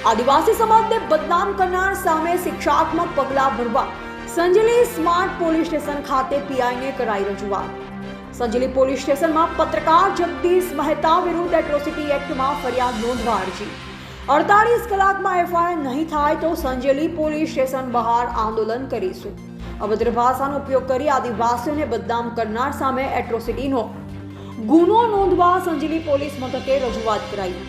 આદિવાસી સમાજને બદનામ કરનાર સામે શિક્ષાત્મક પગલાં ભરવા સંજેલી સ્માર્ટ પોલીસ સ્ટેશન ખાતે પીઆઈને કરાઈ રજૂઆત। સંજેલી પોલીસ સ્ટેશનમાં પત્રકાર જગદીશ મહેતા વિરુદ્ધ એટ્રોસિટી એક્ટમાં ફરિયાદ નોંધવા અરજી। 48 કલાકમાં એફઆઈઆર નહીં થાય તો સંજેલી પોલીસ સ્ટેશન બહાર આંદોલન કરીશું। અભદ્ર ભાષાનો ઉપયોગ કરી આદિવાસીઓને બદનામ કરનાર સામે એટ્રોસિટીનો ગુનો નોંધવા સંજેલી પોલીસ મથકે રજૂઆત કરાઈ।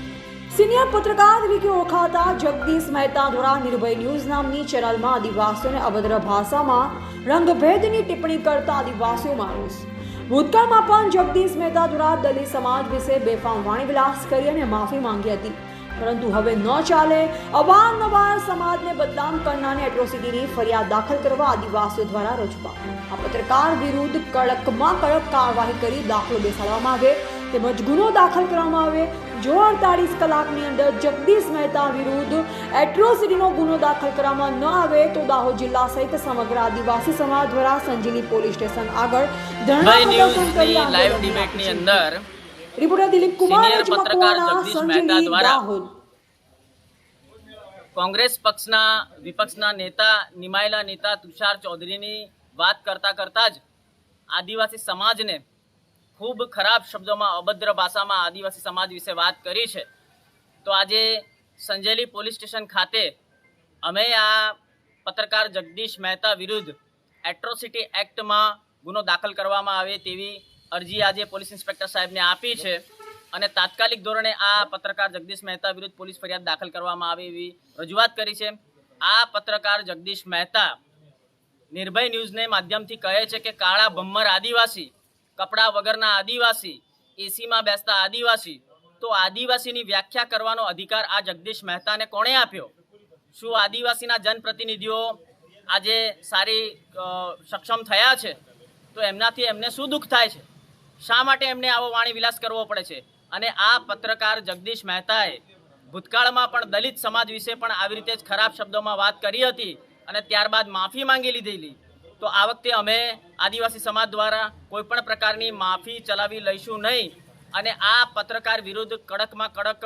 સિનિયર પત્રકાર તરીકે ઓળખાતા જગદીશ મહેતા દ્વારા નિર્ભય ન્યૂઝ નામની ચેનલમાં આદિવાસીઓને અભદ્ર ભાષામાં રંગભેદની ટિપ્પણી કરતા આદિવાસીઓમાં રોષ। ભૂતકાળમાં પણ જગદીશ મહેતા દ્વારા દલિત સમાજ વિશે બેફામ વાણીવિલાસ કરી અને માફી માંગી હતી, પરંતુ હવે ન ચાલે। અવારનવાર સમાજને બદનામ કરનારને એટ્રોસિટીની ફરિયાદ દાખલ કરવા આદિવાસીઓ દ્વારા રજૂઆત। આ પત્રકાર વિરુદ્ધ કડકમાં કડક કાર્યવાહી કરી દાખલો બેસાડવામાં આવે તેમજ ગુનો દાખલ કરવામાં આવે। જો 48 કલાકની અંદર જગદીશ મહેતા વિરુદ્ધ એટ્રોસિટીનો ગુનો દાખલ કરવામાં ન આવે તો દાહોદ જિલ્લા સહિત સમગ્ર આદિવાસી સમાજ દ્વારા સંજેલી પોલીસ સ્ટેશન આગળ ધરણા પ્રદર્શન કરી લાઈવ ડિબેટની અંદર રિપોર્ટર દિલીપ કુમાર પત્રકાર જગદીશ મહેતા દ્વારા કોંગ્રેસ પક્ષના વિપક્ષના નેતા નિમાયેલા નેતા તુષાર ચૌધરીની વાત કરતા જ આદિવાસી સમાજને ખૂબ ખરાબ શબ્દોમાં અભદ્ર ભાષામાં આદિવાસી સમાજ વિશે વાત કરી છે। તો આજે સંજેલી પોલીસ સ્ટેશન ખાતે અમે આ પત્રકાર જગદીશ મહેતા વિરુદ્ધ એટ્રોસિટી એક્ટમાં ગુનો દાખલ કરવામાં આવે તેવી અરજી આજે પોલીસ ઇન્સ્પેક્ટર સાહેબને આપી છે અને તાત્કાલિક ધોરણે આ પત્રકાર જગદીશ મહેતા વિરુદ્ધ પોલીસ ફરિયાદ દાખલ કરવામાં આવે એવી રજૂઆત કરી છે। આ પત્રકાર જગદીશ મહેતા નિર્ભય ન્યૂઝને માધ્યમથી કહે છે કે કાળા ભમ્મર આદિવાસી, કપડા વગરના આદિવાસી, એસીમાં બેસતા આદિવાસી, તો આદિવાસીની વ્યાખ્યા કરવાનો અધિકાર આ જગદીશ મહેતાને કોણે આપ્યો? શું આદિવાસીના જનપ્રતિનિધિઓ આજે સારી સક્ષમ થયા છે તો એમનાથી એમને શું દુઃખ થાય છે? શા માટે એમને આવો વાણી વિલાસ કરવો પડે છે? અને આ પત્રકાર જગદીશ મહેતાએ ભૂતકાળમાં પણ દલિત સમાજ વિશે પણ આવી રીતે જ ખરાબ શબ્દોમાં વાત કરી હતી અને ત્યારબાદ માફી માંગી લીધેલી। તો આ વખતે અમે આદિવાસી સમાજ દ્વારા કોઈ પણ પ્રકારની માફી ચલાવી લઈશું નહીં અને આ પત્રકાર વિરુદ્ધ કડકમાં કડક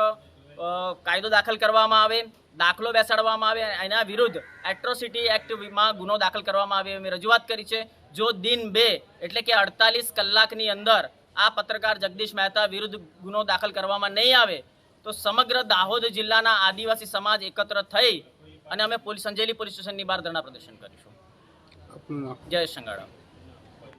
કાયદો દાખલ કરવામાં આવે, દાખલો બેસાડવામાં આવે, એના વિરુદ્ધ એટ્રોસિટી એક્ટમાં ગુનો દાખલ કરવામાં આવે એવી રજૂઆત કરી છે। જો દિન 2 એટલે કે 48 કલાકની અંદર આ પત્રકાર જગદીશ મહેતા વિરુદ્ધ ગુનો દાખલ કરવામાં નહીં આવે તો સમગ્ર દાહોદ જિલ્લાના આદિવાસી સમાજ એકત્ર થઈ અને અમે સંજેલી પોલીસ સ્ટેશનની બહાર ધરણા પ્રદર્શન કરીશું। જય સંગાડા।